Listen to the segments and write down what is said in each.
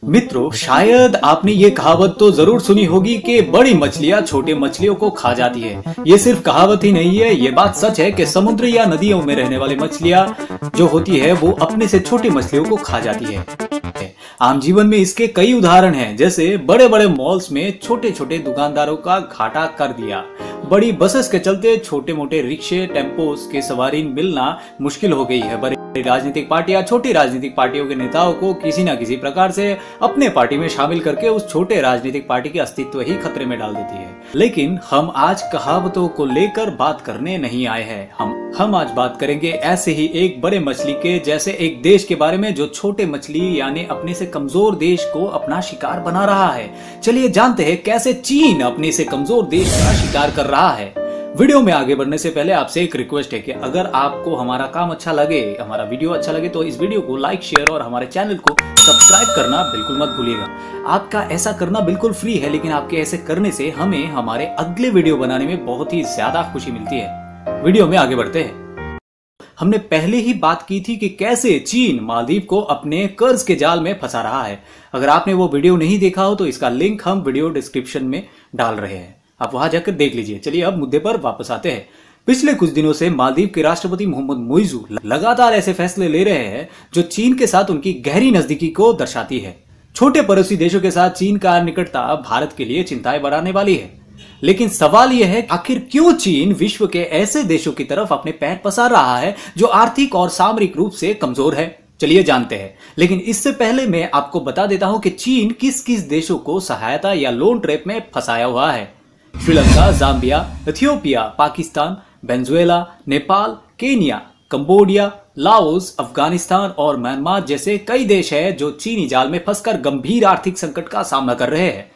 मित्रों, शायद आपने ये कहावत तो जरूर सुनी होगी कि बड़ी मछलियां छोटे मछलियों को खा जाती है। ये सिर्फ कहावत ही नहीं है, ये बात सच है कि समुद्र या नदियों में रहने वाली मछलियां जो होती है वो अपने से छोटी मछलियों को खा जाती है। आम जीवन में इसके कई उदाहरण हैं, जैसे बड़े बड़े मॉल्स में छोटे छोटे दुकानदारों का घाटा कर दिया, बड़ी बसेस के चलते छोटे मोटे रिक्शे टेम्पोस के सवारी मिलना मुश्किल हो गई है। बड़ी राजनीतिक पार्टियां छोटी राजनीतिक पार्टियों के नेताओं को किसी न किसी प्रकार से अपने पार्टी में शामिल करके उस छोटे राजनीतिक पार्टी के अस्तित्व ही खतरे में डाल देती है। लेकिन हम आज कहावतों को लेकर बात करने नहीं आए हैं। हम आज बात करेंगे ऐसे ही एक बड़े मछली के जैसे एक देश के बारे में जो छोटे मछली यानी अपने से कमजोर देश को अपना शिकार बना रहा है। चलिए जानते हैं कैसे चीन अपने से कमजोर देश का शिकार कर रहा है। वीडियो में आगे बढ़ने से पहले आपसे एक रिक्वेस्ट है कि अगर आपको हमारा काम अच्छा लगे, हमारा वीडियो अच्छा लगे तो इस वीडियो को लाइक शेयर और हमारे चैनल को सब्सक्राइब करना बिल्कुल मत भूलिएगा। आपका ऐसा करना बिल्कुल फ्री है, लेकिन आपके ऐसे करने से हमें हमारे अगले वीडियो बनाने में बहुत ही ज्यादा खुशी मिलती है। वीडियो में आगे बढ़ते हैं। हमने पहले ही बात की थी कि कैसे चीन मालदीव को अपने कर्ज के जाल में फंसा रहा है। अगर आपने वो वीडियो नहीं देखा हो तो इसका लिंक हम वीडियो डिस्क्रिप्शन में डाल रहे हैं, आप वहां जाकर देख लीजिए। चलिए अब मुद्दे पर वापस आते हैं। पिछले कुछ दिनों से मालदीव के राष्ट्रपति मोहम्मद मुइज़ू लगातार ऐसे फैसले ले रहे हैं जो चीन के साथ उनकी गहरी नजदीकी को दर्शाती है। छोटे पड़ोसी देशों के साथ चीन का निकटता भारत के लिए चिंताएं बढ़ाने वाली है। लेकिन सवाल यह है आखिर क्यों चीन विश्व के ऐसे देशों की तरफ अपने पैर पसार रहा है जो आर्थिक और सामरिक रूप से कमजोर है। चलिए जानते हैं, लेकिन इससे पहले मैं आपको बता देता हूं कि चीन किस किस देशों को सहायता या लोन ट्रैप में फंसाया हुआ है। Sri Lanka, Zambia, Ethiopia, Pakistan, Venezuela, Nepal, Kenya, Cambodia, Laos, Afghanistan और म्यांमार जैसे कई देश हैं जो चीनी जाल में फंसकर गंभीर आर्थिक संकट का सामना कर रहे हैं।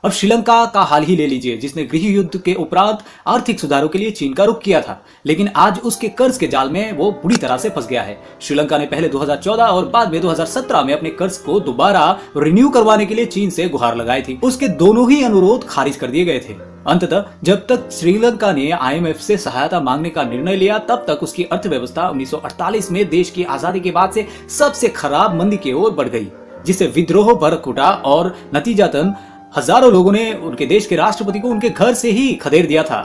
अब श्रीलंका का हाल ही ले लीजिए, जिसने गृह युद्ध के उपरांत आर्थिक सुधारों के लिए चीन का रुख किया था, लेकिन आज उसके कर्ज के जाल में वो बुरी तरह से फंस गया है। श्रीलंका ने पहले 2014 और बाद में 2017 में अपने कर्ज को दोबारा रिन्यू करवाने के लिए चीन से गुहार लगाई थी। उसके दोनों ही अनुरोध खारिज कर दिए गए थे। अंततः जब तक श्रीलंका ने IMF से सहायता मांगने का निर्णय लिया, तब तक उसकी अर्थव्यवस्था 1948 में देश की आजादी के बाद से सबसे खराब मंदी की ओर बढ़ गई, जिससे विद्रोह भड़क उठा और नतीजतन हजारों लोगों ने उनके देश के राष्ट्रपति को उनके घर से ही खदेड़ दिया था।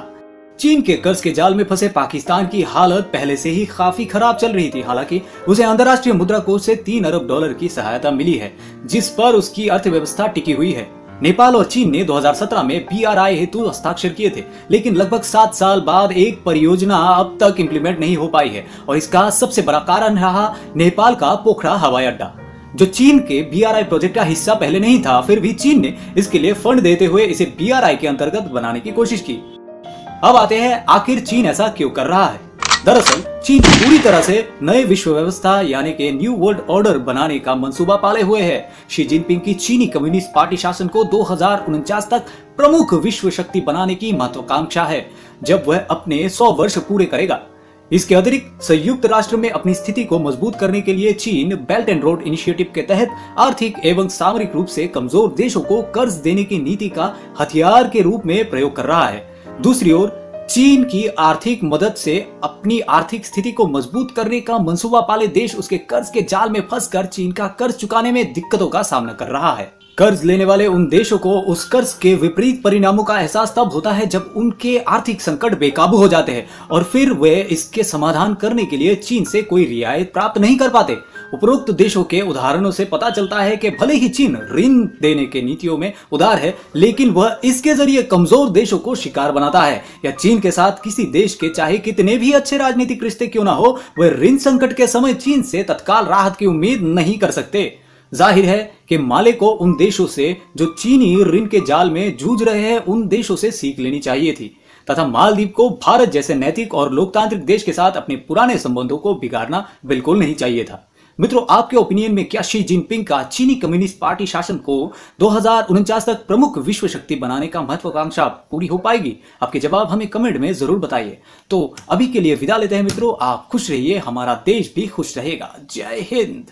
चीन के कर्ज के जाल में फंसे पाकिस्तान की हालत पहले से ही काफी खराब चल रही थी। हालांकि उसे अंतर्राष्ट्रीय मुद्रा कोष से 3 अरब डॉलर की सहायता मिली है, जिस पर उसकी अर्थव्यवस्था टिकी हुई है। नेपाल और चीन ने 2017 में BRI हेतु हस्ताक्षर किए थे, लेकिन लगभग 7 साल बाद एक परियोजना अब तक इम्प्लीमेंट नहीं हो पाई है, और इसका सबसे बड़ा कारण रहा नेपाल का पोखरा हवाई अड्डा, जो चीन के BRI प्रोजेक्ट का हिस्सा पहले नहीं था। फिर भी चीन ने इसके लिए फंड देते हुए इसे BRI के अंतर्गत बनाने की कोशिश की। अब आते हैं आखिर चीन ऐसा क्यों कर रहा है। दरअसल चीन पूरी तरह से नए विश्व व्यवस्था यानी कि न्यू वर्ल्ड ऑर्डर बनाने का मंसूबा पाले हुए है। शी जिनपिंग की चीनी कम्युनिस्ट पार्टी शासन को 2049 तक प्रमुख विश्व शक्ति बनाने की महत्वाकांक्षा है, जब वह अपने 100 वर्ष पूरे करेगा। इसके अतिरिक्त संयुक्त राष्ट्र में अपनी स्थिति को मजबूत करने के लिए चीन बेल्ट एंड रोड इनिशिएटिव के तहत आर्थिक एवं सामरिक रूप से कमजोर देशों को कर्ज देने की नीति का हथियार के रूप में प्रयोग कर रहा है। दूसरी ओर चीन की आर्थिक मदद से अपनी आर्थिक स्थिति को मजबूत करने का मंसूबा पाले देश उसके कर्ज के जाल में फंसकर चीन का कर्ज चुकाने में दिक्कतों का सामना कर रहा है। कर्ज लेने वाले उन देशों को उस कर्ज के विपरीत परिणामों का एहसास तब होता है जब उनके आर्थिक संकट बेकाबू हो जाते हैं और फिर वे इसके समाधान करने के लिए चीन से कोई रियायत प्राप्त नहीं कर पाते। उपरोक्त देशों के उदाहरणों से पता चलता है कि भले ही चीन ऋण देने के नीतियों में उदार है, लेकिन वह इसके जरिए कमजोर देशों को शिकार बनाता है। या चीन के साथ किसी देश के चाहे कितने भी अच्छे राजनीतिक रिश्ते क्यों ना हो, वह ऋण संकट के समय चीन से तत्काल राहत की उम्मीद नहीं कर सकते। जाहिर है कि माले को उन देशों से जो चीनी ऋण के जाल में जूझ रहे हैं, उन देशों से सीख लेनी चाहिए थी, तथा मालदीव को भारत जैसे नैतिक और लोकतांत्रिक देश के साथ अपने पुराने संबंधों को बिगाड़ना बिल्कुल नहीं चाहिए था। मित्रों, आपके ओपिनियन में क्या शी जिनपिंग का चीनी कम्युनिस्ट पार्टी शासन को 2049 तक प्रमुख विश्व शक्ति बनाने का महत्वाकांक्षा पूरी हो पाएगी? आपके जवाब हमें कमेंट में जरूर बताइए। तो अभी के लिए विदा लेते हैं मित्रों, आप खुश रहिए, हमारा देश भी खुश रहेगा। जय हिंद।